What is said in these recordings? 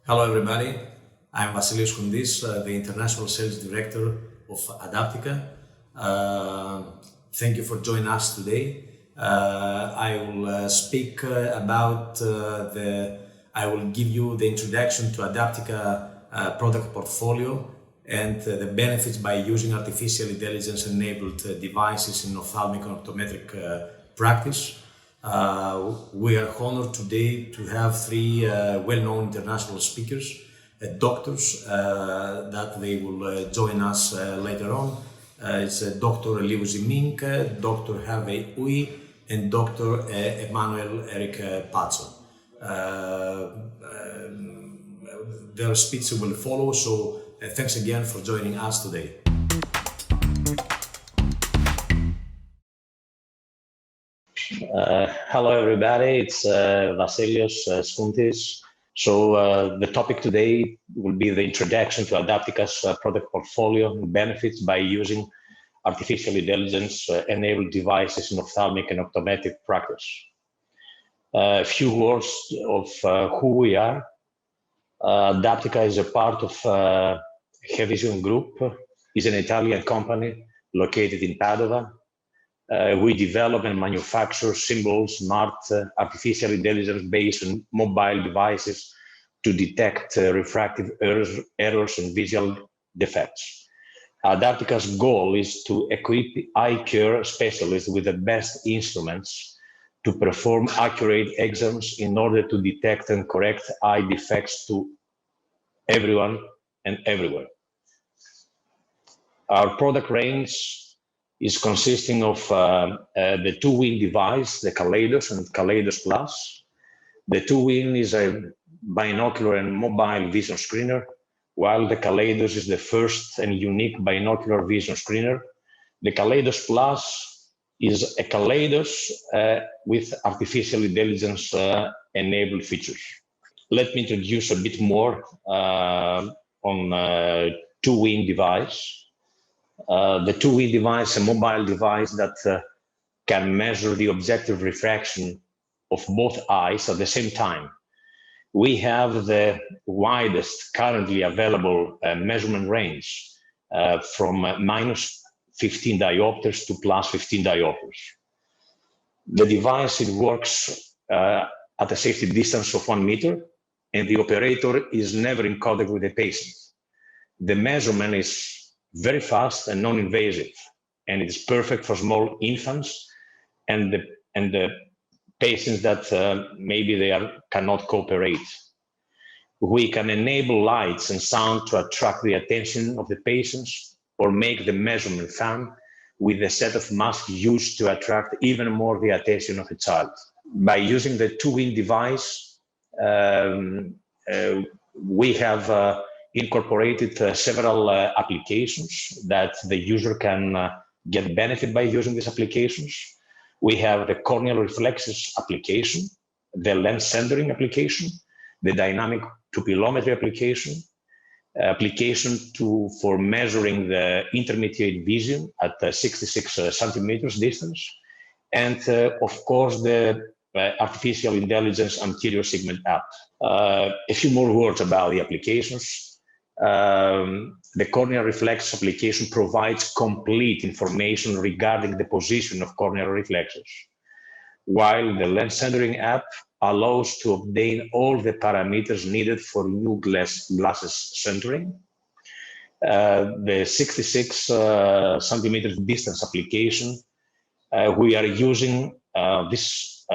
Hello everybody, I'm Vasileios Skountis, the International Sales Director of Adaptica. Thank you for joining us today. I will speak about I will give you the introduction to Adaptica product portfolio and the benefits by using artificial intelligence enabled devices in ophthalmic and optometric practice. We are honored today to have three well-known international speakers, doctors that they will join us later on. It's Dr. Ziming, Dr. Harvey, and Dr. Emmanuel Pazo. Their speeches will follow, so thanks again for joining us today. Hello everybody, it's Vasileios Skountis. So the topic today will be the introduction to Adaptica's product portfolio and benefits by using artificial intelligence enabled devices in ophthalmic and optometric practice. A few words of who we are. Adaptica is a part of Harvey Group, is an Italian company located in Padova. We develop and manufacture simple, smart, artificial intelligence based on mobile devices to detect refractive errors and visual defects. Adaptica's goal is to equip eye care specialists with the best instruments to perform accurate exams in order to detect and correct eye defects to everyone and everywhere. Our product range is consisting of the two-win device, the Kaleidos and Kaleidos Plus. The two-win is a binocular and mobile vision screener, while the Kaleidos is the first and unique binocular vision screener. The Kaleidos Plus is a Kaleidos with artificial intelligence enabled features. Let me introduce a bit more on two-win device. The two-win device, a mobile device that can measure the objective refraction of both eyes at the same time. We have the widest currently available measurement range from minus 15 diopters to plus 15 diopters. The device, it works at a safety distance of 1 meter, and the operator is never in contact with the patient. The measurement is very fast and non-invasive, and it is perfect for small infants and the patients that maybe cannot cooperate. We can enable lights and sound to attract the attention of the patients or make the measurement fun with a set of masks used to attract even more the attention of a child. By using the two-win device, we have incorporated several applications that the user can get benefit by using these applications. We have the corneal reflexes application, the lens centering application, the dynamic pupillometry application for measuring the intermediate vision at 66 centimeters distance, and of course the artificial intelligence anterior segment app. A few more words about the applications. The corneal reflex application provides complete information regarding the position of corneal reflexes, while the lens centering app allows to obtain all the parameters needed for new glasses centering. The 66 centimeters distance application, we are using this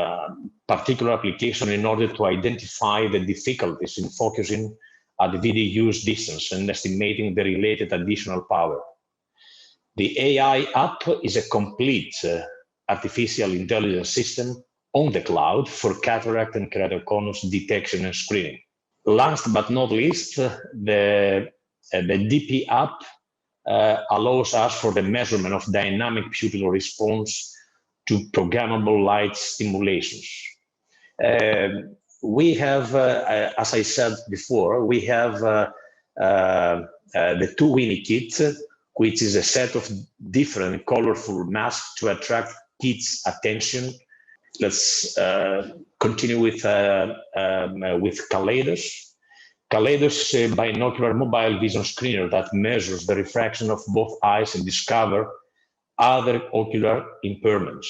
particular application in order to identify the difficulties in focusing at the VDU's distance and estimating the related additional power. The AI app is a complete artificial intelligence system on the cloud for cataract and keratoconus detection and screening. Last but not least, the DP app allows us for the measurement of dynamic pupil response to programmable light stimulations. We have, as I said before, we have the two-win kit, which is a set of different colorful masks to attract kids' attention. Let's continue with Kaleidos. Kaleidos binocular mobile vision screener that measures the refraction of both eyes and discover other ocular impairments.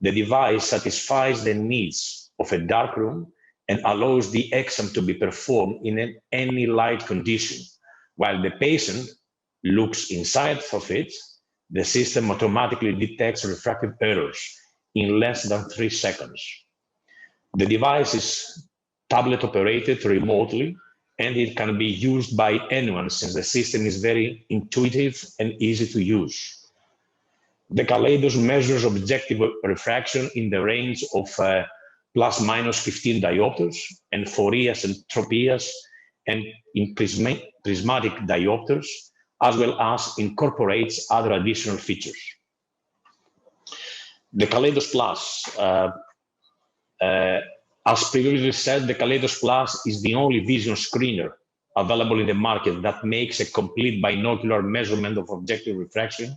The device satisfies the needs of a dark room and allows the exam to be performed in any light condition. While the patient looks inside of it, the system automatically detects refractive errors in less than 3 seconds. The device is tablet operated remotely, and it can be used by anyone since the system is very intuitive and easy to use. The Kaleidos measures objective refraction in the range of plus minus 15 diopters and phoreas and tropeas, and in prismatic diopters, as well as incorporates other additional features. The Kaleidos Plus, as previously said, the Kaleidos Plus is the only vision screener available in the market that makes a complete binocular measurement of objective refraction,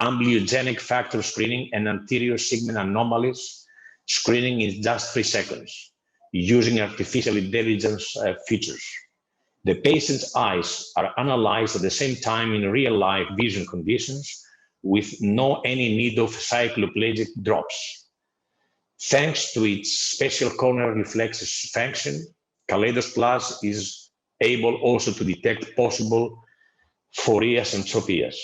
amblyogenic factor screening, and anterior segment anomalies screening in just 3 seconds, using artificial intelligence features. The patient's eyes are analyzed at the same time in real-life vision conditions with no any need of cycloplegic drops. Thanks to its special corneal reflexes function, Kaleidos Plus is able also to detect possible phoreas and tropeas.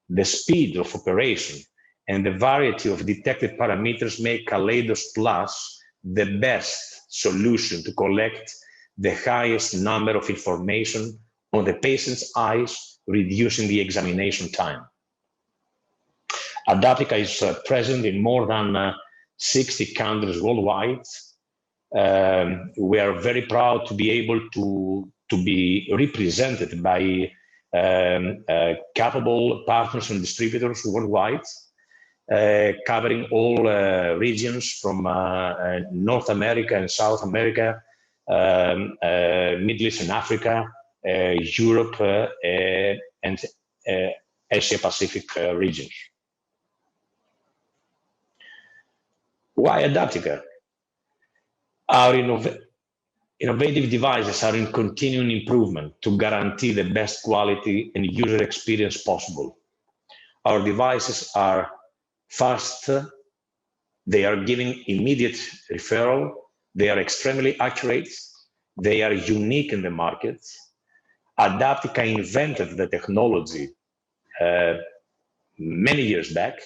The speed of operation and the variety of detected parameters make Kaleidos Plus the best solution to collect the highest number of information on the patient's eyes, reducing the examination time. Adaptica is present in more than 60 countries worldwide. We are very proud to be able to be represented by capable partners and distributors worldwide, covering all regions from North America and South America, Middle East and Africa, Europe, and Asia Pacific regions. Why Adaptica? Our innovative devices are in continuing improvement to guarantee the best quality and user experience possible. Our devices are fast, they are giving immediate referral, they are extremely accurate, they are unique in the market. Adaptica invented the technology many years back.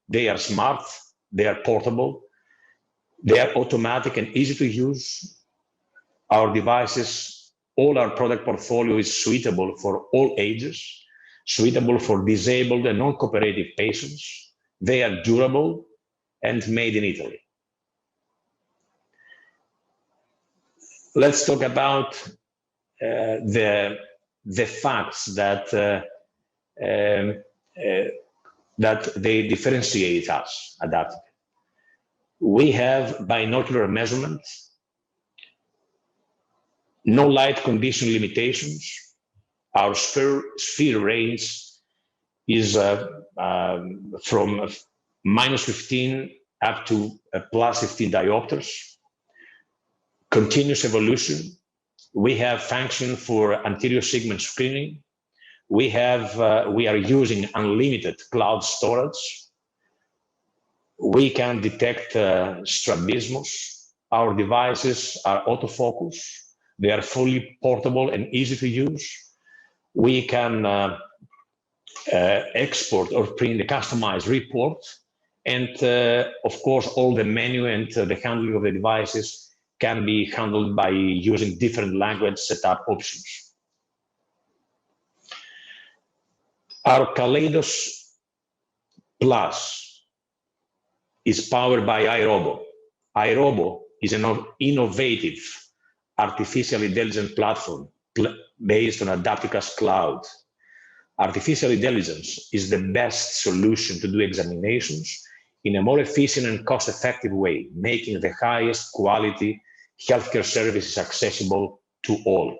They are smart, they are portable, they are automatic and easy to use. Our devices, all our product portfolio is suitable for all ages, suitable for disabled and non-cooperative patients. They are durable and made in Italy. Let's talk about the facts that they differentiate us, Adaptica. We have binocular measurements, no light condition limitations. Our sphere range is from minus 15 up to plus 15 diopters. Continuous evolution. We have function for anterior segment screening. We are using unlimited cloud storage. We can detect strabismus. Our devices are autofocus. They are fully portable and easy to use. We can export or print a customized report. And of course, all the menu and the handling of the devices can be handled by using different language setup options. Our Kaleidos Plus is powered by iRobo. iRobo is an innovative artificial intelligence platform based on Adaptica's cloud. Artificial intelligence is the best solution to do examinations in a more efficient and cost-effective way, making the highest quality healthcare services accessible to all.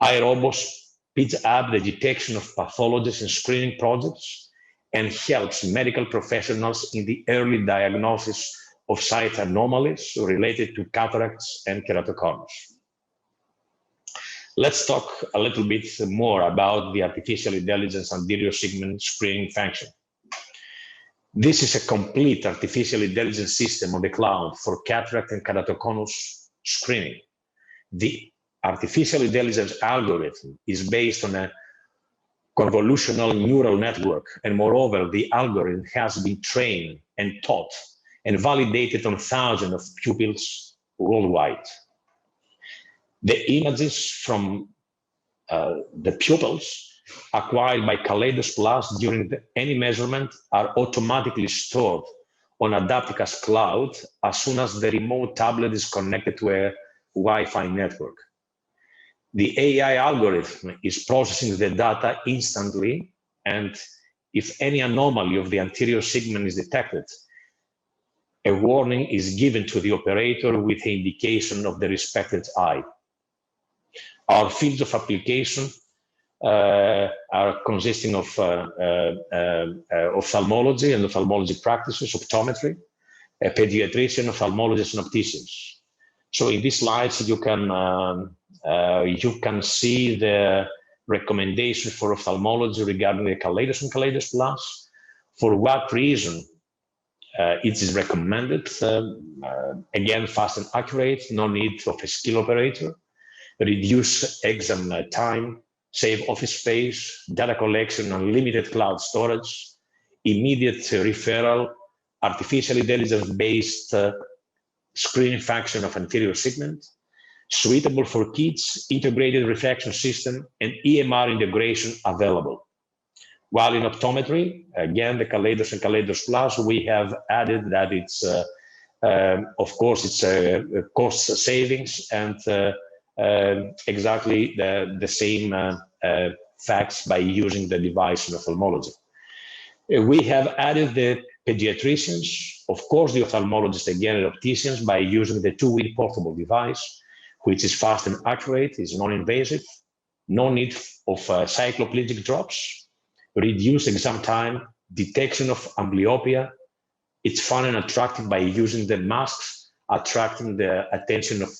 iRobo speeds up the detection of pathologies and screening projects and helps medical professionals in the early diagnosis of sight anomalies related to cataracts and keratoconus. Let's talk a little bit more about the artificial intelligence anterior segment screening function. This is a complete artificial intelligence system on the cloud for cataract and keratoconus screening. The artificial intelligence algorithm is based on a convolutional neural network, and moreover, the algorithm has been trained and taught and validated on thousands of pupils worldwide. The images from the pupils acquired by Kaleidos Plus during any measurement are automatically stored on Adaptica's cloud as soon as the remote tablet is connected to a Wi-Fi network. The AI algorithm is processing the data instantly, and if any anomaly of the anterior segment is detected, a warning is given to the operator with the indication of the respected eye. Our fields of application are consisting of ophthalmology and ophthalmology practices, optometry, pediatrician, ophthalmologists, and opticians. So in these slides, you can see the recommendation for ophthalmology regarding the Kaleidos and Kaleidos Plus. For what reason it is recommended? Again, fast and accurate, no need of a skilled operator, reduce exam time, save office space, data collection, unlimited cloud storage, immediate referral, artificial intelligence-based screening function of anterior segment, suitable for kids, integrated refraction system, and EMR integration available. While in optometry, again, the Kaleidos and Kaleidos Plus, we have added that it's, of course, it's a cost savings and exactly the same facts by using the device in ophthalmology. We have added the pediatricians, of course, the ophthalmologists, again, and opticians by using the two-wheel portable device, which is fast and accurate, is non-invasive, no need of cycloplegic drops, reduce exam time, detection of amblyopia. It's fun and attractive by using the masks, attracting the attention of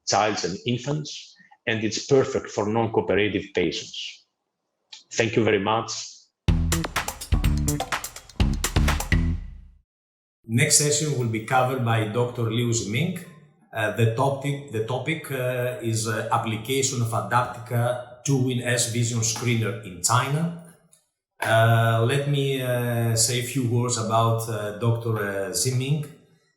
childs and infants, and it's perfect for non-cooperative patients. Thank you very much. Next session will be covered by Dr. Liu Ziming. The topic is application of Adaptica 2-in-S vision screener in China. Let me say a few words about Dr. Ziming.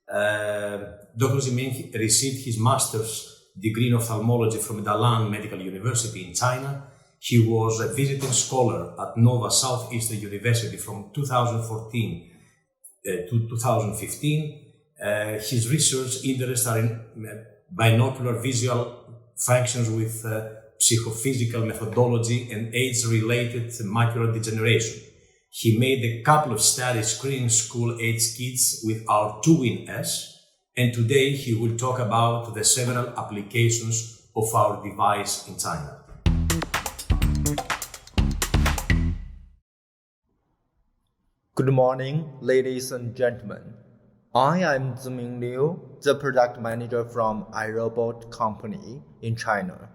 Dr. Ziming received his master's degree in ophthalmology from Dalan Medical University in China. He was a visiting scholar at Nova Southeastern University from 2014 to 2015. His research interests are in binocular visual functions with psychophysical methodology and age-related macular degeneration. He made a couple of studies screening school-age kids with our 2-in-S, and today he will talk about the several applications of our device in China. Good morning, ladies and gentlemen. I am Ziming Liu, the product manager from iRobot company in China.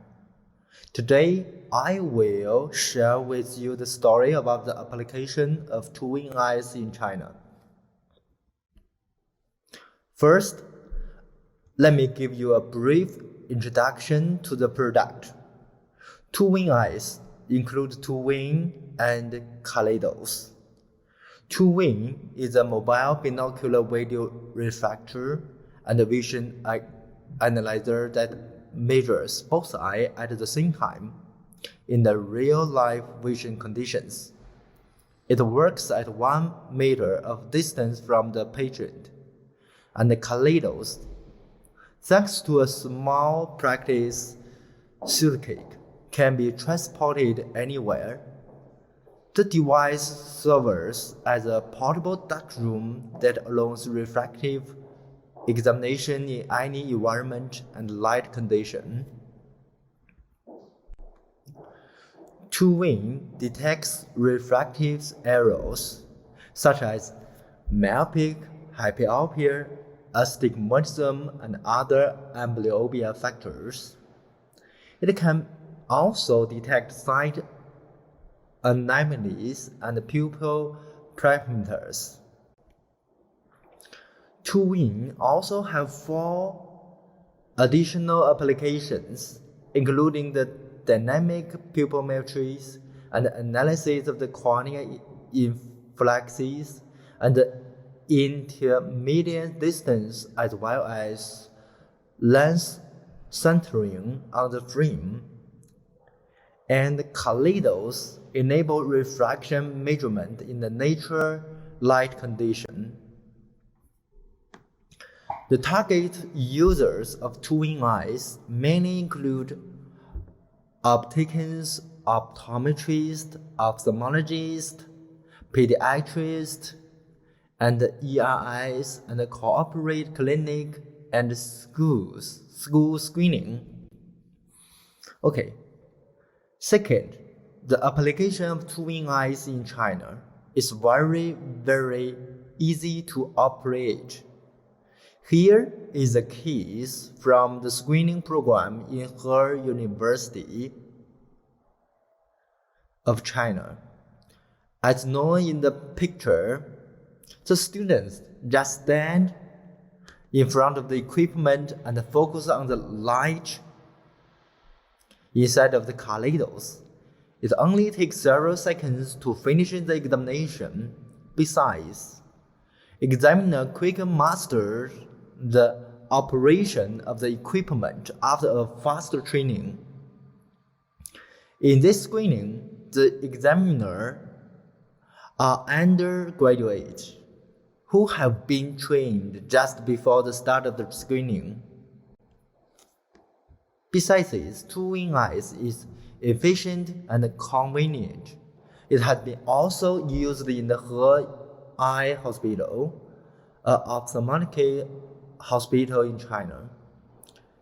Today, I will share with you the story about the application of 2-in-S in China. First, let me give you a brief introduction to the product. 2-in-S includes 2-in and Kaleidos. 2-in is a mobile binocular video refractor and a vision analyzer that measures both eyes at the same time in the real-life vision conditions. It works at 1 meter of distance from the patient. And the Kaleidos, thanks to a small practice suitcase, can be transported anywhere. The device serves as a portable darkroom that allows refractive examination in any environment and light condition. 2-in detects refractive errors such as myopic, hyperopia, astigmatism, and other amblyopia factors. It can also detect sight anomalies and pupil parameters. Two-wing also have 4 additional applications, including the dynamic pupilmetry and analysis of the cornea inflexes and the intermediate distance, as well as lens centering on the frame. And kaleidos enable refraction measurement in the natural light condition. The target users of two-wing eyes mainly include opticians, optometrists, ophthalmologists, pediatrists, and ERIs, and corporate clinic and school screening. Okay. Second, the application of two-wing eyes in China is very, very easy to operate. Here is a case from the screening program in Harvey University of China. As known in the picture, the students just stand in front of the equipment and focus on the light inside of the kaleidos. It only takes several seconds to finish the examination. Besides, examiner quickly masters the operation of the equipment after a fast training. In this screening, the examiner are undergraduates who have been trained just before the start of the screening. Besides this, two-wing eyes is efficient and convenient. It has been also used in the He Eye Hospital, an ophthalmic hospital in China.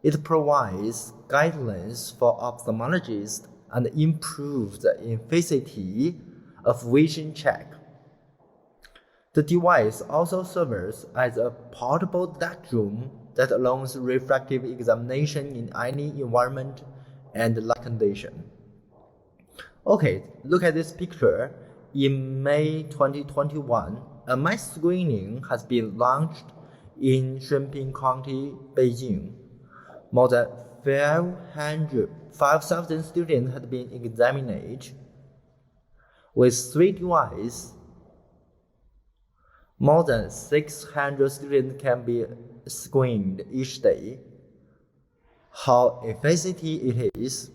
It provides guidelines for ophthalmologists and improves the efficiency of vision check. The device also serves as a portable darkroom that allows refractive examination in any environment and light condition. Okay, look at this picture. In May 2021, a mass screening has been launched in Symposium County, Beijing. More than 5,000 students had been examined. With 3 devices, more than 600 students can be screened each day. How efficient it is.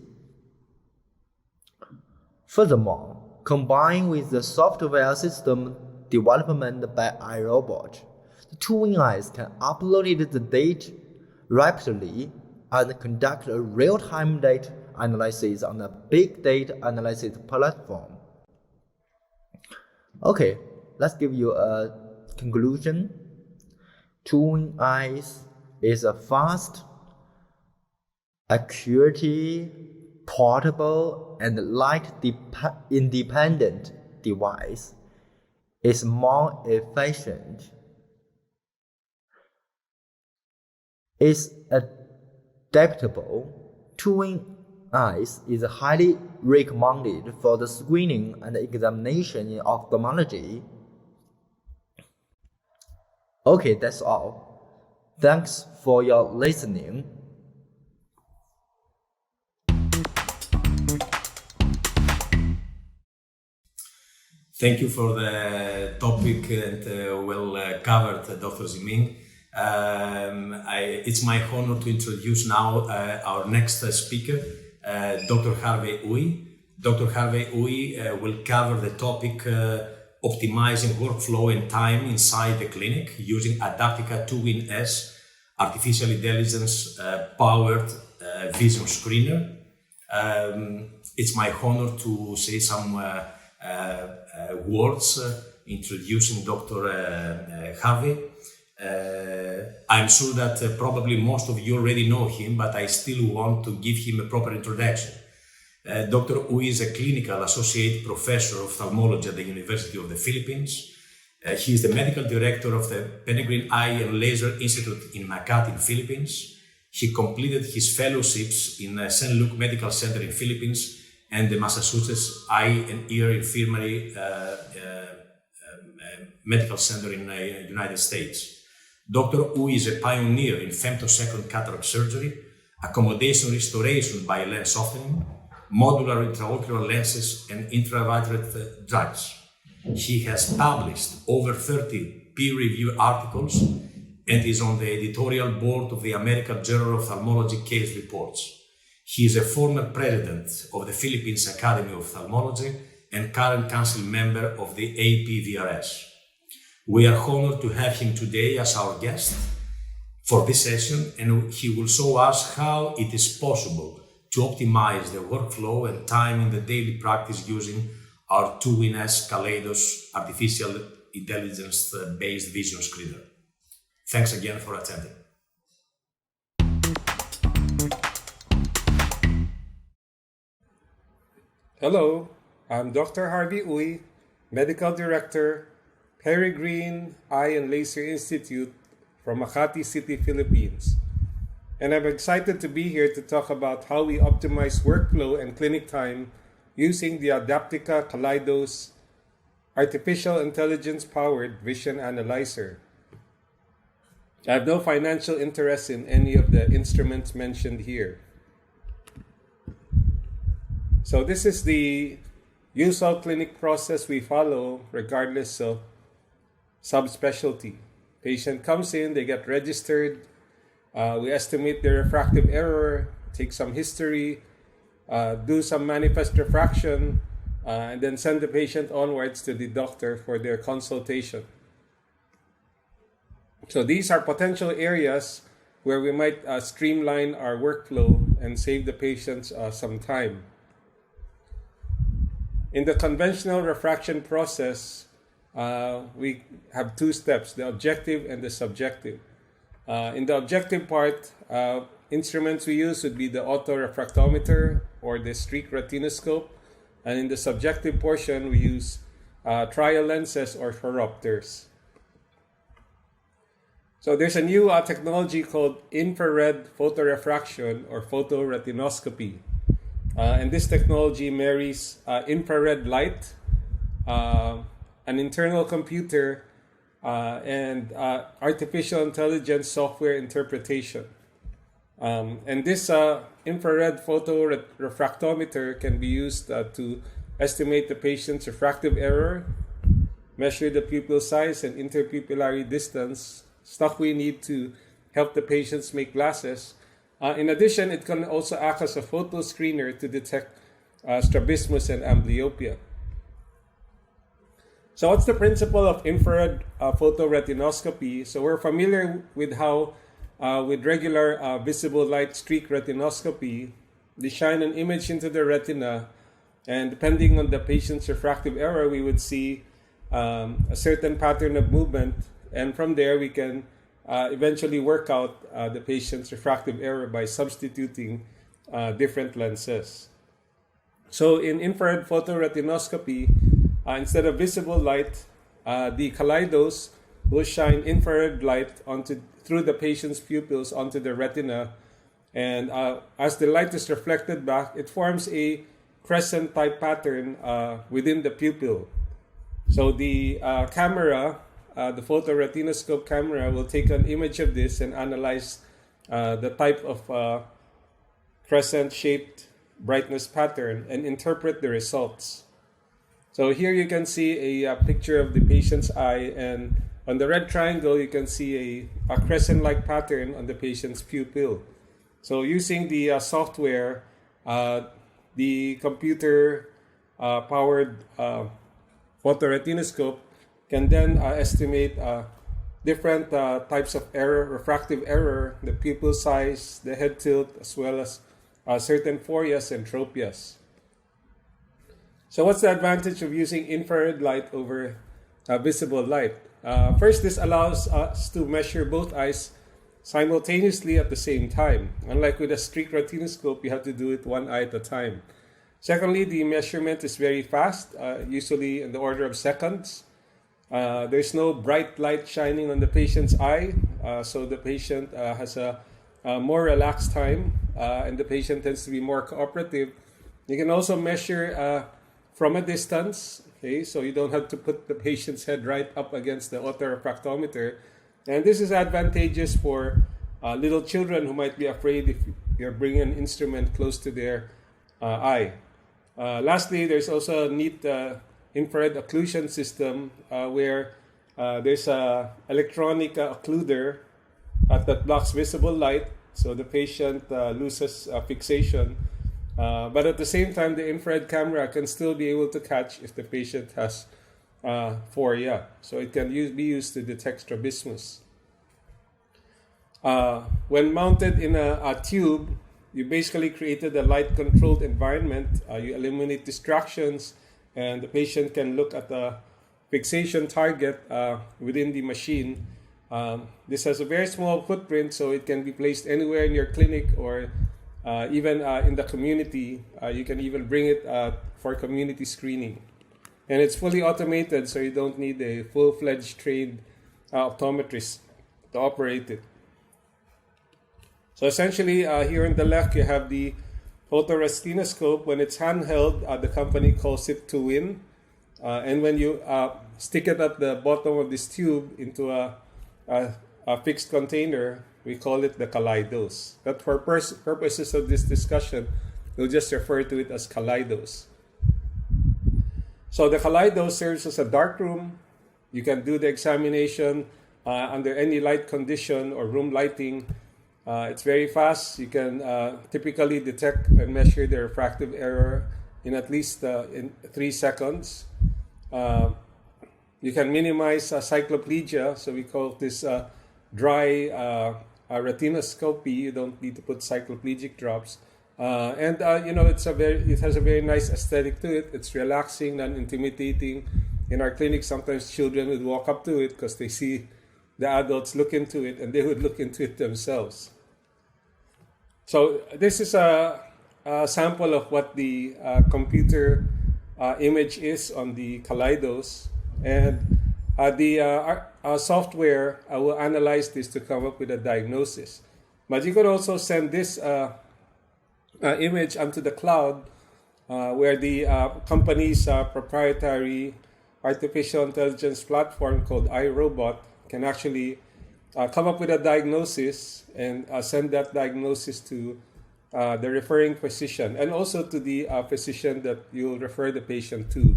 Furthermore, combined with the software system development by iRobot, the two-wing eyes can upload the data rapidly and conduct a real-time data analysis on a big data analysis platform. Okay, let's give you a conclusion. Two-wing eyes is a fast, accurate, portable, and light-independent device. It's more efficient. It's adaptable. Two-wing eyes is highly recommended for the screening and examination in ophthalmology. Okay, that's all. Thanks for your listening. Thank you for the topic and well covered, Dr. Ziming. It's my honor to introduce now our next speaker, Dr. Harvey Uy. Dr. Harvey Uy will cover the topic optimizing workflow and time inside the clinic using Adaptica 2-Win S artificial intelligence powered vision screener. It's my honor to say some words introducing Dr. Harvey. I'm sure that probably most of you already know him, but I still want to give him a proper introduction. Dr. Uy is a clinical associate professor of ophthalmology at the University of the Philippines. He is the medical director of the Peregrine Eye and Laser Institute in Makati, Philippines. He completed his fellowships in St. Luke Medical Center in Philippines and the Massachusetts Eye and Ear Infirmary Medical Center in the United States. Dr. Wu is a pioneer in femtosecond cataract surgery, accommodation restoration by lens softening, modular intraocular lenses, and intravitreal drugs. He has published over 30 peer-reviewed articles and is on the editorial board of the American Journal of Ophthalmology Case Reports. He is a former president of the Philippines Academy of Ophthalmology and current council member of the APVRS. We are honored to have him today as our guest for this session, and he will show us how it is possible to optimize the workflow and time in the daily practice using our 2WinS Kaleidos artificial intelligence-based vision screener. Thanks again for attending. Hello, I'm Dr. Harvey, Medical Director, Peregrine Eye and Laser Institute from Makati City, Philippines. And I'm excited to be here to talk about how we optimize workflow and clinic time using the Adaptica Kaleidos artificial intelligence-powered vision analyzer. I have no financial interest in any of the instruments mentioned here. So this is the usual clinic process we follow regardless of subspecialty. Patient comes in, they get registered, we estimate the refractive error, take some history, do some manifest refraction, and then send the patient onwards to the doctor for their consultation. So these are potential areas where we might streamline our workflow and save the patients some time. In the conventional refraction process, we have two steps, the objective and the subjective. In the objective part, instruments we use would be the autorefractometer or the streak retinoscope. And in the subjective portion, we use trial lenses or phoropters. So there's a new technology called infrared photorefraction or photoretinoscopy. And this technology marries infrared light, an internal computer, and artificial intelligence software interpretation. And this infrared photorefractometer can be used to estimate the patient's refractive error, measure the pupil size and interpupillary distance, stuff we need to help the patients make glasses. In addition, it can also act as a photo screener to detect strabismus and amblyopia. So what's the principle of infrared photoretinoscopy? So we're familiar with how with regular visible light streak retinoscopy, they shine an image into the retina, and depending on the patient's refractive error, we would see a certain pattern of movement, and from there we can eventually work out the patient's refractive error by substituting different lenses. So in infrared photoretinoscopy, instead of visible light, the Kaleidos will shine infrared light through the patient's pupils onto the retina, and as the light is reflected back, it forms a crescent-type pattern within the pupil. So the camera, the photoretinoscope camera, will take an image of this and analyze the type of crescent-shaped brightness pattern and interpret the results. So here you can see a picture of the patient's eye, and on the red triangle you can see a crescent-like pattern on the patient's pupil. So using the software, the computer-powered photoretinoscope can then estimate different types of error, refractive error, the pupil size, the head tilt, as well as certain phoreas and tropias. So what's the advantage of using infrared light over visible light? First, this allows us to measure both eyes simultaneously at the same time. Unlike with a streak retinoscope, you have to do it one eye at a time. Secondly, the measurement is very fast, usually in the order of seconds. There's no bright light shining on the patient's eye, so the patient has a more relaxed time, and the patient tends to be more cooperative. You can also measure from a distance, okay, so you don't have to put the patient's head right up against the autorefractometer. And this is advantageous for little children who might be afraid if you're bringing an instrument close to their eye. Lastly, there's also a neat infrared occlusion system where there's a electronic occluder that blocks visible light, so the patient loses fixation. But at the same time, the infrared camera can still be able to catch if the patient has phoria. So it can be used to detect strabismus. When mounted in a tube, you basically created a light-controlled environment. You eliminate distractions, and the patient can look at the fixation target within the machine. This has a very small footprint, so it can be placed anywhere in your clinic or even in the community. You can even bring it for community screening. And it's fully automated, so you don't need a full-fledged trained optometrist to operate it. So essentially, here on the left, you have the photoretinoscope. When it's handheld, the company calls it to win. And when you stick it at the bottom of this tube into a fixed container, we call it the kaleidos. But for purposes of this discussion, we'll just refer to it as kaleidos. So the kaleidos serves as a dark room. You can do the examination under any light condition or room lighting. It's very fast. You can typically detect and measure the refractive error in at least in 3 seconds. You can minimize cycloplegia, so we call this dry retinoscopy. You don't need to put cycloplegic drops. And it has a very nice aesthetic to it. It's relaxing, non-intimidating. In our clinic, sometimes children would walk up to it because they see the adults look into it, and they would look into it themselves. So this is a sample of what the computer image is on the kaleidos, and the software will analyze this to come up with a diagnosis. But you could also send this image onto the cloud, where the company's proprietary artificial intelligence platform called iRobot can actually come up with a diagnosis and send that diagnosis to the referring physician and also to the physician that you'll refer the patient to.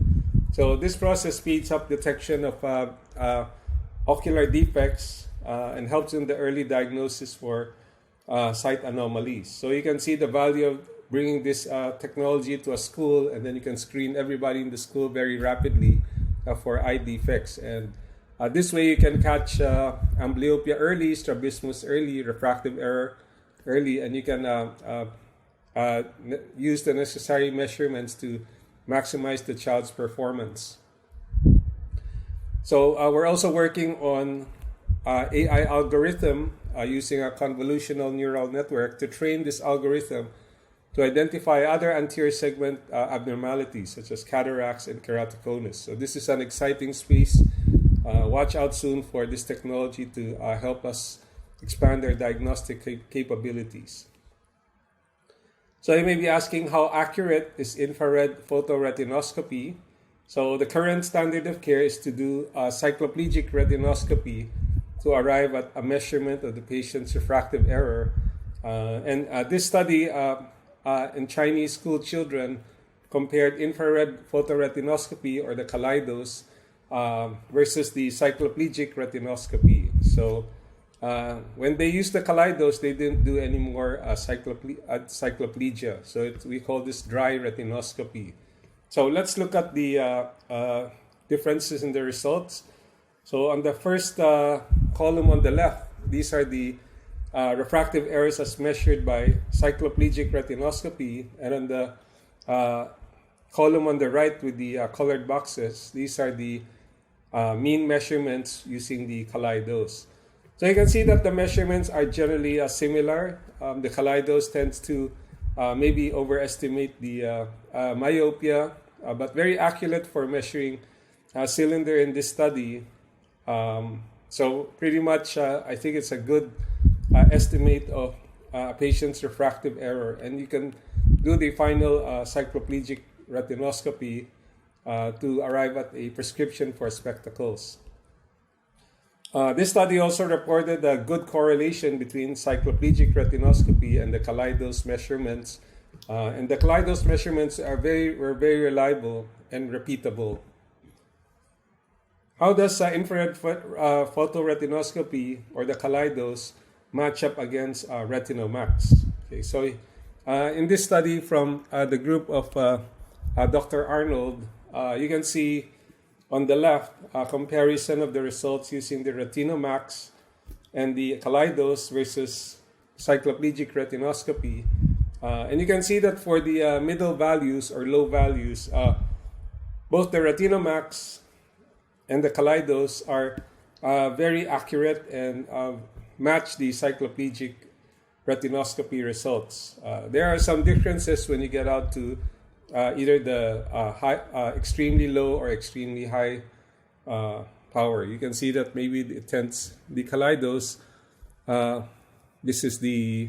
So this process speeds up detection of ocular defects and helps in the early diagnosis for sight anomalies. So you can see the value of bringing this technology to a school, and then you can screen everybody in the school very rapidly for eye defects. And this way you can catch amblyopia early, strabismus early, refractive error early, and you can use the necessary measurements to maximize the child's performance. So we're also working on AI algorithm using a convolutional neural network to train this algorithm to identify other anterior segment abnormalities such as cataracts and keratoconus. So this is an exciting space. Watch out soon for this technology to help us expand our diagnostic capabilities. So you may be asking, how accurate is infrared photoretinoscopy? So the current standard of care is to do cycloplegic retinoscopy to arrive at a measurement of the patient's refractive error. And this study in Chinese school children compared infrared photoretinoscopy, or the kaleidos, versus the cycloplegic retinoscopy. So when they used the kaleidos, they didn't do any more cycloplegia. So we call this dry retinoscopy. So let's look at the differences in the results. So on the first column on the left, these are the refractive errors as measured by cycloplegic retinoscopy. And on the column on the right with the colored boxes, these are the mean measurements using the kaleidos. So you can see that the measurements are generally similar. The kaleidos tends to maybe overestimate the myopia, but very accurate for measuring cylinder in this study. So pretty much, I think it's a good estimate of a patient's refractive error, and you can do the final cycloplegic retinoscopy to arrive at a prescription for spectacles. This study also reported a good correlation between cycloplegic retinoscopy and the Kaleidos measurements, and the Kaleidos measurements were very reliable and repeatable. How does infrared photoretinoscopy, or the Kaleidos, match up against Retinomax? Okay, so in this study from the group of Dr. Arnold, you can see on the left a comparison of the results using the Retinomax and the Kaleidos versus cycloplegic retinoscopy. And you can see that for the middle values or low values, both the Retinomax and the Kaleidos are very accurate and match the cycloplegic retinoscopy results. There are some differences when you get out to either the extremely low or extremely high power. You can see that maybe it tends, the Kaleidos, this is the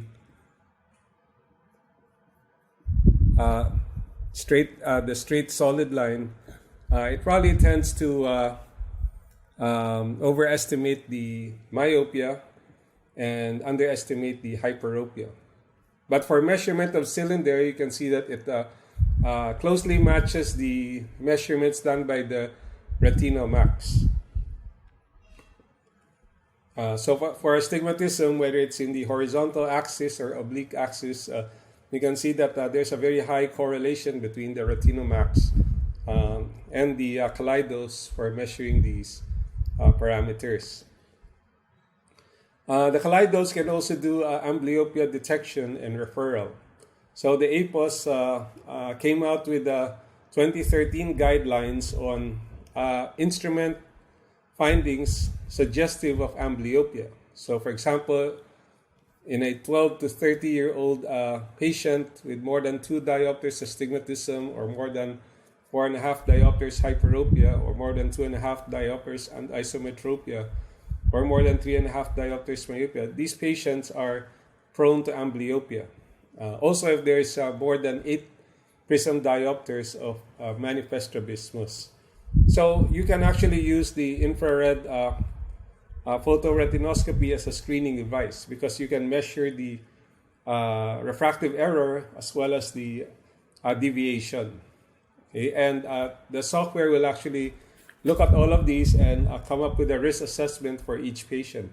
straight solid line. It probably tends to overestimate the myopia and underestimate the hyperopia. But for measurement of cylinder, you can see that it closely matches the measurements done by the Retinomax. So for astigmatism, whether it's in the horizontal axis or oblique axis, you can see that there's a very high correlation between the Retinomax and the Kaleidos for measuring these parameters. The Kaleidos can also do amblyopia detection and referral. So the APOS came out with 2013 guidelines on instrument findings suggestive of amblyopia. So for example, in a 12 to 30-year-old patient with more than 2 diopters astigmatism, or more than 4.5 diopters hyperopia, or more than 2.5 diopters and isometropia, or more than 3.5 diopters myopia, these patients are prone to amblyopia. Also, if there is more than 8 prism diopters of manifest strabismus. So you can actually use the infrared photoretinoscopy as a screening device, because you can measure the refractive error as well as the deviation. Okay? And the software will actually look at all of these and come up with a risk assessment for each patient.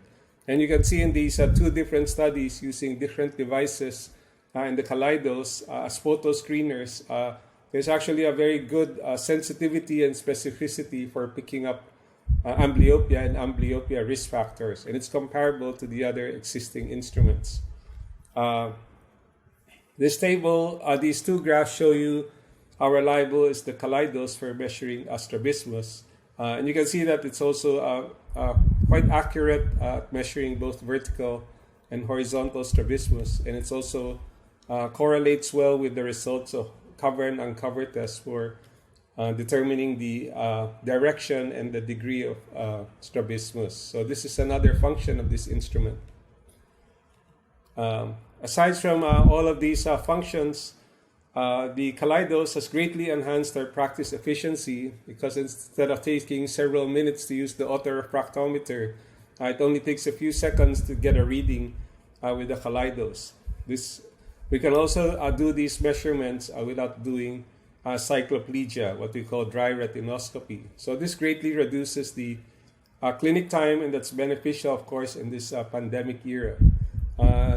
And you can see in these 2 different studies using different devices in the Kaleidos as photo screeners, there's actually a very good sensitivity and specificity for picking up amblyopia and amblyopia risk factors, and it's comparable to the other existing instruments. This table, these 2 graphs show you how reliable is the Kaleidos for measuring strabismus, and you can see that it's also quite accurate at measuring both vertical and horizontal strabismus, and it's also correlates well with the results of cover and uncover tests for determining the direction and the degree of strabismus. So this is another function of this instrument. Aside from all of these functions, the Kaleidos has greatly enhanced our practice efficiency, because instead of taking several minutes to use the autorefractometer, it only takes a few seconds to get a reading with the Kaleidos. We can also do these measurements without doing cycloplegia, what we call dry retinoscopy. So this greatly reduces the clinic time, and that's beneficial, of course, in this pandemic era.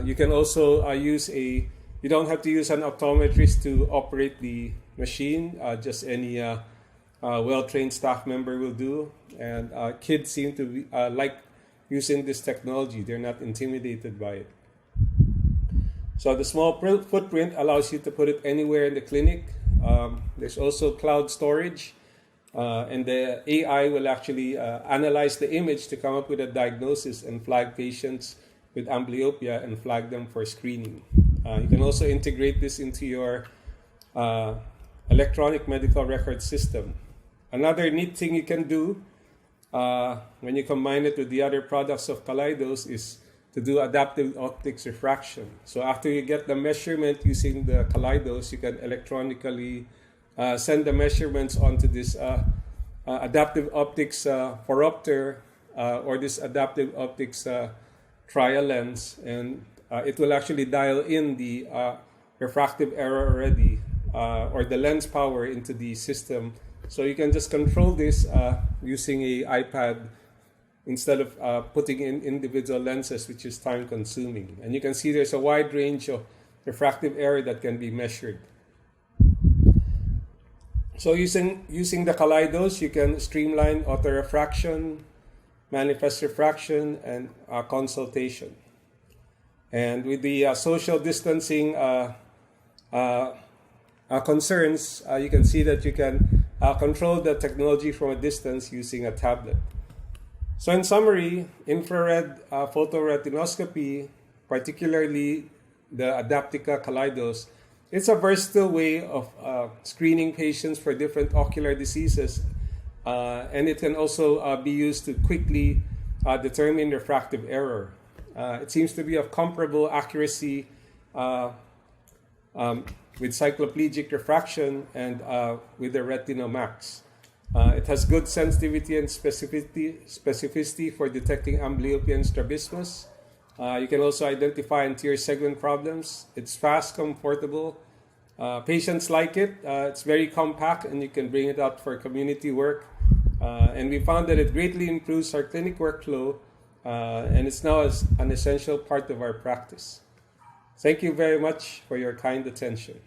You can also you don't have to use an optometrist to operate the machine. Just any well-trained staff member will do. And kids seem to like using this technology. They're not intimidated by it. So the small footprint allows you to put it anywhere in the clinic. There's also cloud storage, and the AI will actually analyze the image to come up with a diagnosis and flag patients with amblyopia and flag them for screening. You can also integrate this into your electronic medical record system. Another neat thing you can do when you combine it with the other products of Kaleidos is to do adaptive optics refraction. So after you get the measurement using the kaleidos, you can electronically send the measurements onto this adaptive optics phoropter or this adaptive optics trial lens, and it will actually dial in the refractive error already or the lens power into the system. So you can just control this using a iPad instead of putting in individual lenses, which is time consuming. And you can see there's a wide range of refractive error that can be measured. So using the kaleidos, you can streamline auto-refraction, manifest refraction, and consultation. And with the social distancing concerns, you can see that you can control the technology from a distance using a tablet. So in summary, infrared photoretinoscopy, particularly the Adaptica kaleidos, it's a versatile way of screening patients for different ocular diseases, and it can also be used to quickly determine refractive error. It seems to be of comparable accuracy with cycloplegic refraction and with the Retinomax. It has good sensitivity and specificity for detecting amblyopia and strabismus. You can also identify anterior segment problems. It's fast, comfortable. Patients like it. It's very compact, and you can bring it out for community work. And we found that it greatly improves our clinic workflow, and it's now an essential part of our practice. Thank you very much for your kind attention.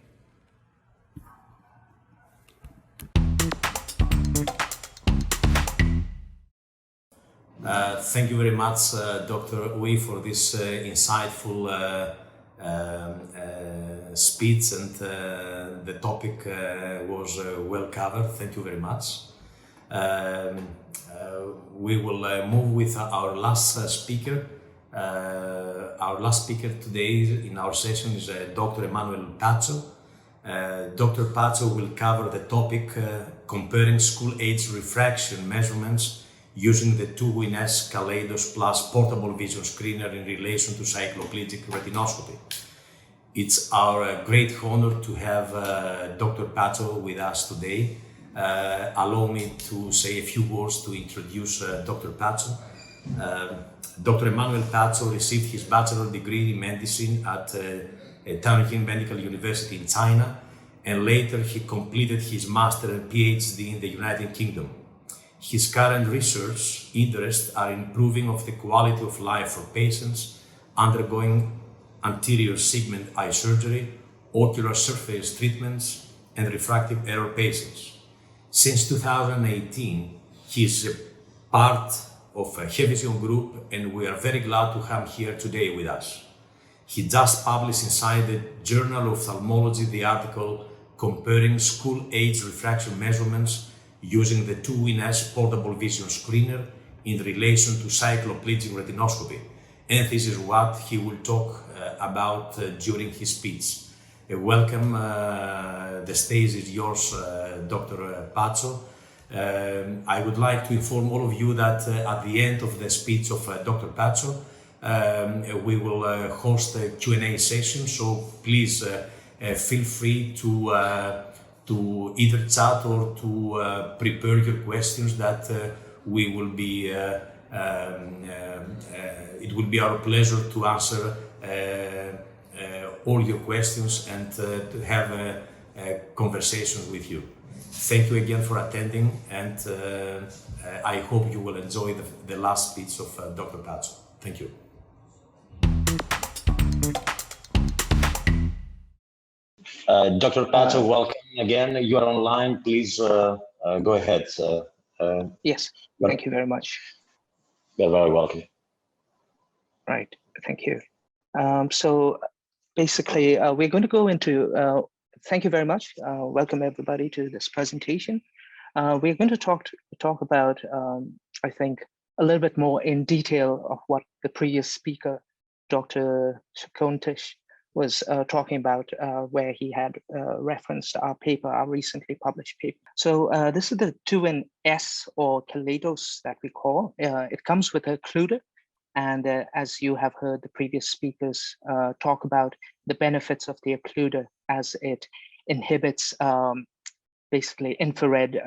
Thank you very much, Dr. Uy, for this insightful speech, and the topic was well covered. Thank you very much. We will move with our last speaker. Our last speaker today in our session is Dr. Emmanuel Pazo. Dr. Pazo will cover the topic comparing school-age refraction measurements using the 2WinS Kaleidos Plus portable vision screener in relation to cycloplegic retinoscopy. It's our great honor to have Dr. Pazo with us today. Allow me to say a few words to introduce Dr. Pazo. Dr. Emmanuel Pazo received his bachelor degree in medicine at Tianjin Medical University in China, and later he completed his master and PhD in the United Kingdom. His current research interests are improving of the quality of life for patients undergoing anterior segment eye surgery, ocular surface treatments, and refractive error patients. Since 2018, he is a part of a Vision group, and we are very glad to have him here today with us. He just published inside the Journal of Ophthalmology the article comparing school-age refraction measurements using the 2WinS portable vision screener in relation to cycloplegic retinoscopy. And this is what he will talk about during his speech. Welcome, the stage is yours, Dr. Pazo. I would like to inform all of you that at the end of the speech of Dr. Pazo, we will host a Q&A session, so please feel free to either chat or to prepare your questions that we will be, it will be our pleasure to answer all your questions and to have a conversation with you. Thank you again for attending, and I hope you will enjoy the last speech of Dr. Pazo. Thank you. Dr. Pazo, welcome again. You are online. Please go ahead. Yes, thank you very much. You're very welcome. Right, thank you. So basically, we're going to go into, thank you very much. Welcome everybody to this presentation. We're going to talk about, I think, a little bit more in detail of what the previous speaker, Dr. Skountis, was talking about, where he had referenced our paper, our recently published paper. So this is the 2WinS or Kaleidos that we call. It comes with a occluder, And as you have heard the previous speakers talk about the benefits of the occluder, as it inhibits basically infrared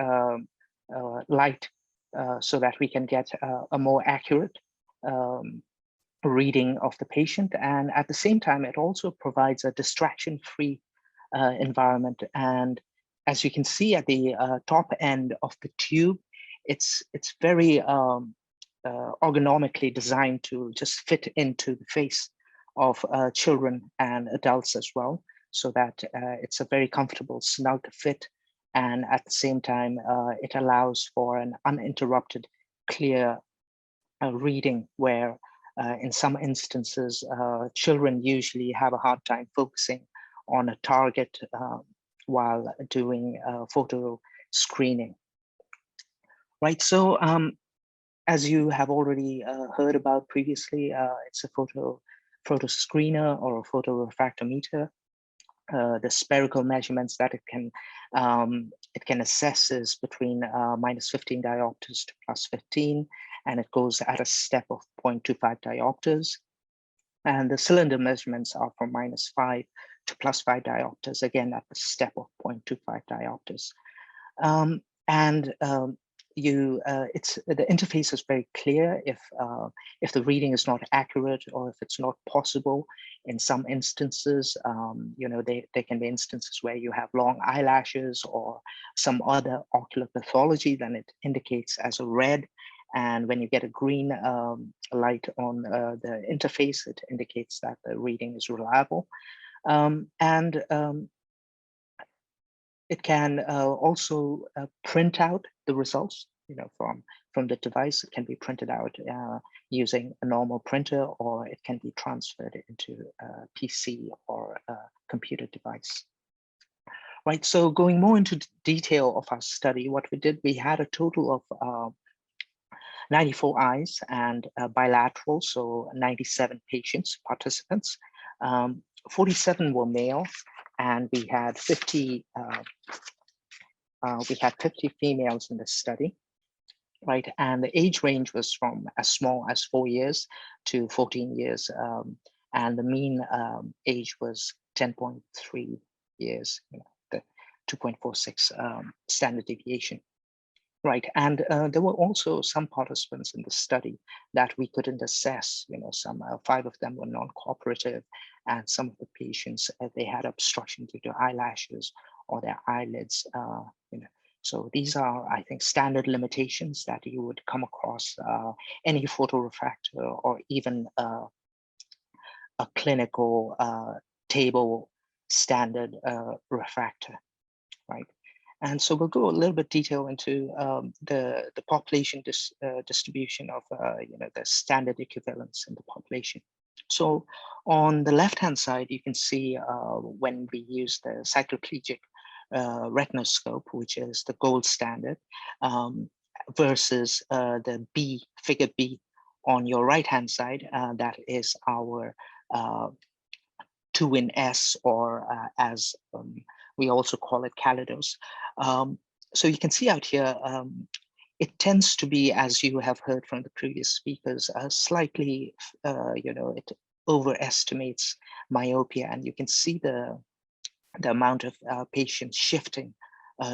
light so that we can get a more accurate reading of the patient. And at the same time, it also provides a distraction-free environment. And as you can see at the top end of the tube, it's very ergonomically designed to just fit into the face of children and adults as well, so that it's a very comfortable, snug fit. And at the same time, it allows for an uninterrupted, clear reading, where in some instances, children usually have a hard time focusing on a target while doing photo screening. Right, so as you have already heard about previously, it's a photo screener or a photo refractometer. The spherical measurements that it can assess is between -15 diopters to +15, and it goes at a step of 0.25 diopters. And the cylinder measurements are from -5 to +5 diopters, again at the step of 0.25 diopters. The interface is very clear if the reading is not accurate or if it's not possible. In some instances, there can be instances where you have long eyelashes or some other ocular pathology, then it indicates as a red. And when you get a green light on the interface, it indicates that the reading is reliable. It can also print out the results, from the device. It can be printed out using a normal printer, or it can be transferred into a PC or a computer device. Right, so going more into detail of our study, what we did, we had a total of 94 eyes and bilateral, so 97 participants. 47 were male, and we had 50 females in this study, right? And the age range was from as small as 4 years to 14 years, and the mean age was 10.3 years, the 2.46 standard deviation. Right, and there were also some participants in the study that we couldn't assess. Some 5 of them were non-cooperative, and some of the patients they had obstruction due to eyelashes or their eyelids. So these are, I think, standard limitations that you would come across any photorefractor or even a clinical table standard refractor, right? And so we'll go a little bit detail into the population distribution of the standard equivalents in the population. So on the left-hand side, you can see when we use the Cycloplegic retinoscope, which is the gold standard, versus the figure B on your right-hand side, that is our 2-in-S, or as we also call it Calidos. So you can see out here, it tends to be, as you have heard from the previous speakers, slightly, it overestimates myopia, and you can see the amount of patients shifting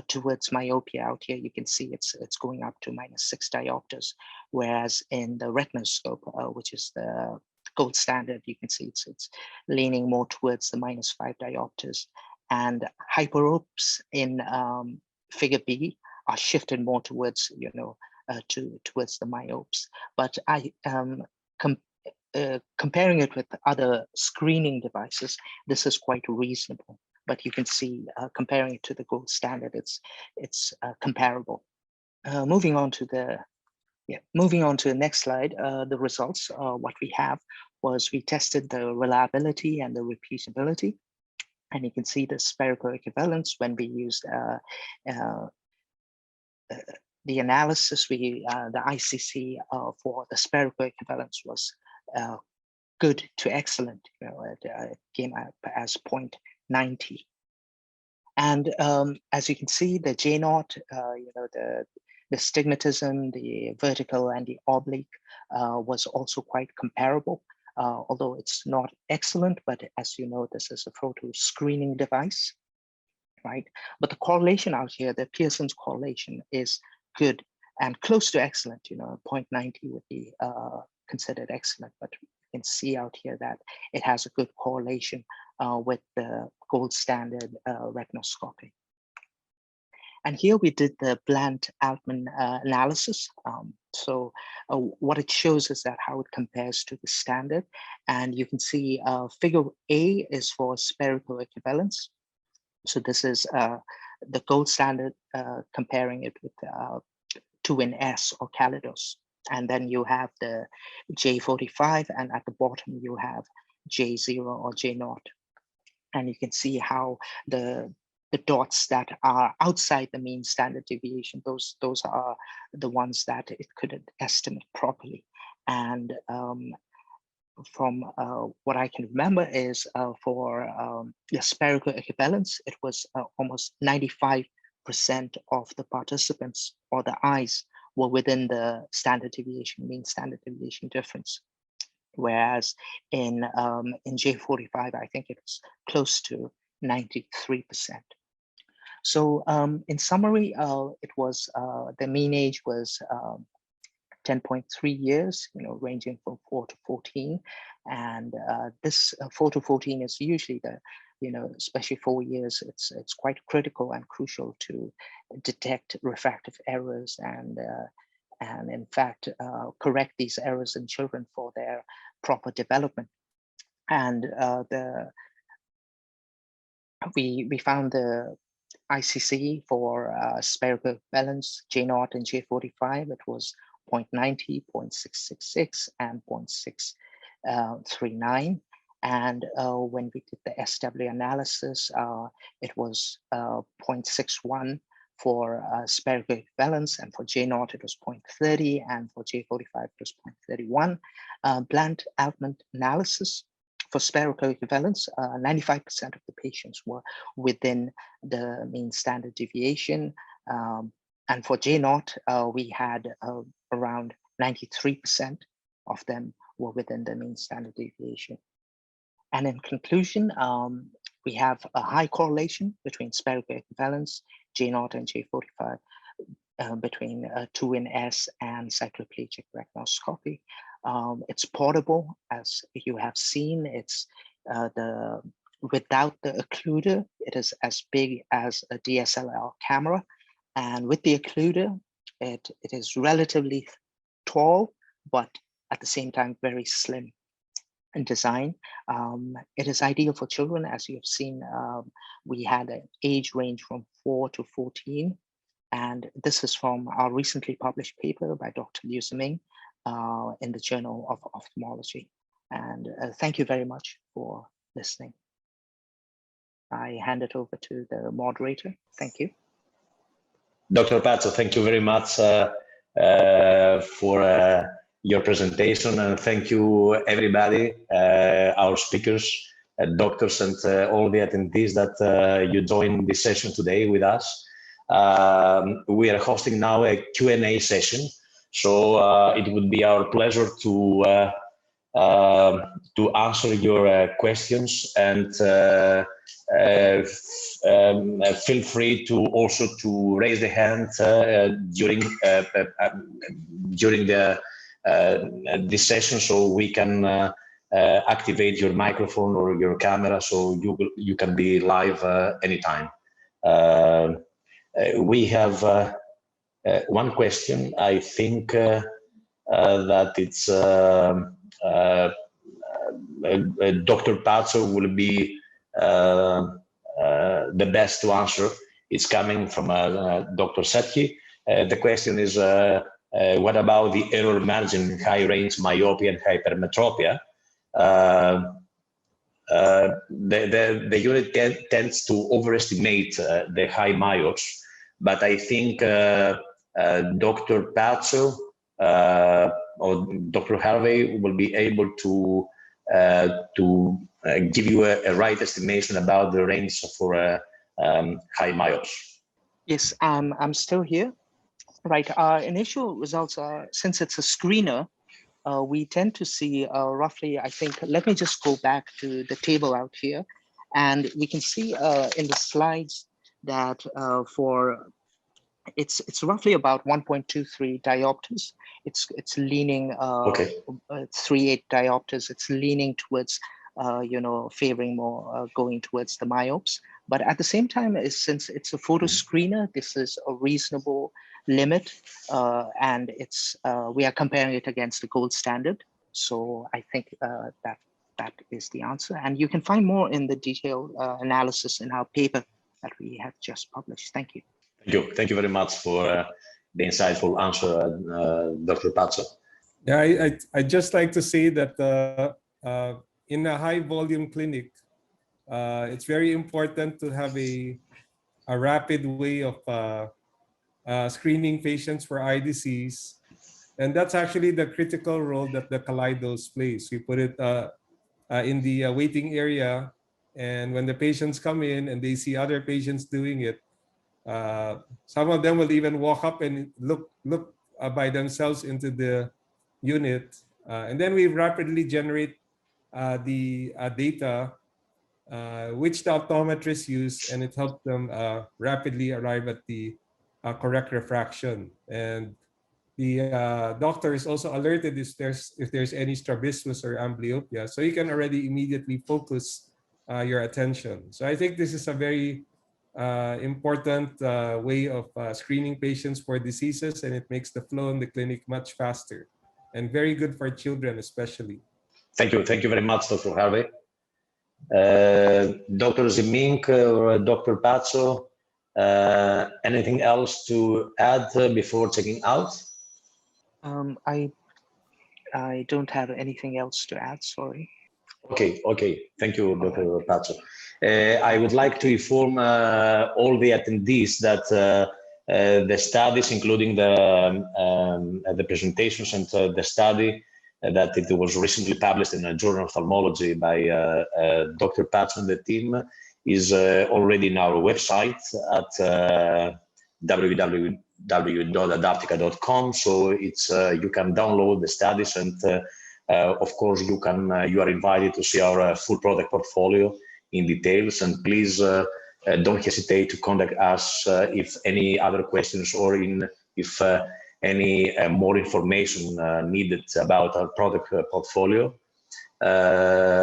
towards myopia out here. You can see it's going up to -6 diopters, whereas in the retinoscope, which is the gold standard, you can see it's leaning more towards the -5 diopters. And hyperopes in figure B are shifted more towards, towards the myopes. But comparing it with other screening devices, this is quite reasonable. But you can see, comparing it to the gold standard, it's comparable. Moving on to the next slide, the results. What we have was we tested the reliability and the repeatability. And you can see the spherical equivalence when we used the analysis. The ICC for the spherical equivalence was good to excellent. It came up as 0.90. And as you can see, the J0, the stigmatism, the vertical and the oblique was also quite comparable, although it's not excellent, but as you know, this is a photo screening device, right? But the correlation out here, the Pearson's correlation is good and close to excellent, 0.90 would be considered excellent, but you can see out here that it has a good correlation with the gold standard retinoscopy. And here we did the Bland-Altman analysis. So what it shows is that how it compares to the standard. And you can see figure A is for spherical equivalence. So this is the gold standard comparing it with 2NS or Kaleidos. And then you have the J45, and at the bottom you have J0 or J0. And you can see how the dots that are outside the mean standard deviation, those are the ones that it couldn't estimate properly. And from what I can remember is for the spherical equivalence, it was almost 95% of the participants or the eyes were within the standard deviation, mean standard deviation difference. Whereas in J45, I think it's close to 93%. So in summary, it was the mean age was 10.3 years, ranging from 4 to 14. And this 4 to 14 is usually the, especially 4 years, it's quite critical and crucial to detect refractive errors and in fact, correct these errors in children for their proper development. And we found the ICC for spherical balance, J0 and J45, it was 0.90, 0.666, and 0.639. And when we did the SW analysis, it was 0.61 for spherical equivalence, and for J0 it was 0.30, and for J45 it was 0.31. Bland-Altman analysis for spherical equivalence, 95% of the patients were within the mean standard deviation. And for J0, we had around 93% of them were within the mean standard deviation. And in conclusion, we have a high correlation between spherical equivalence, J0 and J45, between 2NS and cycloplegic retinoscopy. It's portable, as you have seen. It's without the occluder, it is as big as a DSLR camera, and with the occluder, it is relatively tall, but at the same time very slim in design. It is ideal for children, as you have seen. We had an age range from 4 to 14, and this is from our recently published paper by Dr. Ziming in the Journal of Ophthalmology. And thank you very much for listening. I hand it over to the moderator. Thank you. Dr. Pazo, thank you very much for your presentation, and thank you everybody, our speakers, doctors, and all the attendees that you joined this session today with us. We are hosting now a Q&A session, so it would be our pleasure to answer your questions, and feel free to also to raise the hand during this session, so we can activate your microphone or your camera, so you can be live anytime. We have one question. I think that it's Dr. Pazo will be the best to answer. It's coming from Dr. Setki. The question is, what about the error margin in high range myopia and hypermetropia? The unit tends to overestimate the high myopes, but I think Dr. Pazo or Dr. Harvey will be able to give you a right estimation about the range for high myopes. Yes, I'm still here. Right. Our initial results are, since it's a screener, we tend to see roughly, I think, let me just go back to the table out here. And we can see in the slides that it's roughly about 1.23 diopters. It's leaning Okay. 3.8 diopters. It's leaning towards favoring more going towards the myopes. But at the same time, since it's a photo screener, this is a reasonable limit, and we are comparing it against the gold standard. So I think that is the answer. And you can find more in the detailed analysis in our paper that we have just published. Thank you. Thank you very much for the insightful answer, Dr. Pazo. Yeah, I just like to say that in a high volume clinic, it's very important to have a rapid way of screening patients for eye disease. And that's actually the critical role that the Kaleidos plays. We put it in the waiting area, and when the patients come in and they see other patients doing it, some of them will even walk up and look by themselves into the unit, and then we rapidly generate the data which the optometrists use, and it helps them rapidly arrive at the correct refraction. And the doctor is also alerted if there's any strabismus or amblyopia, so you can already immediately focus your attention. So I think this is a very important way of screening patients for diseases, and it makes the flow in the clinic much faster and very good for children especially. Thank you very much, Dr. Harvey. Dr. Ziming or Dr. Pazo, anything else to add before checking out? I don't have anything else to add, sorry. Okay. Thank you, Dr. Pazo. I would like to inform all the attendees that the studies, including the presentations and the study, that it was recently published in a journal of ophthalmology by Dr. Pazo and the team, is already in our website at www.adaptica.com. So it's you can download the studies, and of course you are invited to see our full product portfolio in details. And please don't hesitate to contact us if any other questions, or if any more information needed about our product portfolio.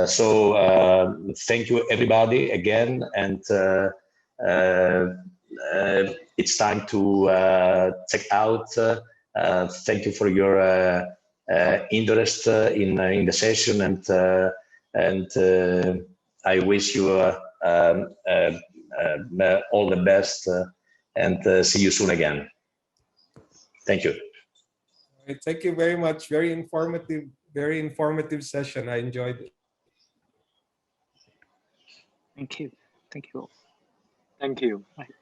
So thank you everybody again, and it's time to check out. Thank you for your interest in the session, and I wish you all the best, and see you soon again. Thank you. Thank you very much. Very informative session. I enjoyed it. Thank you. Thank you all. Thank you. Right.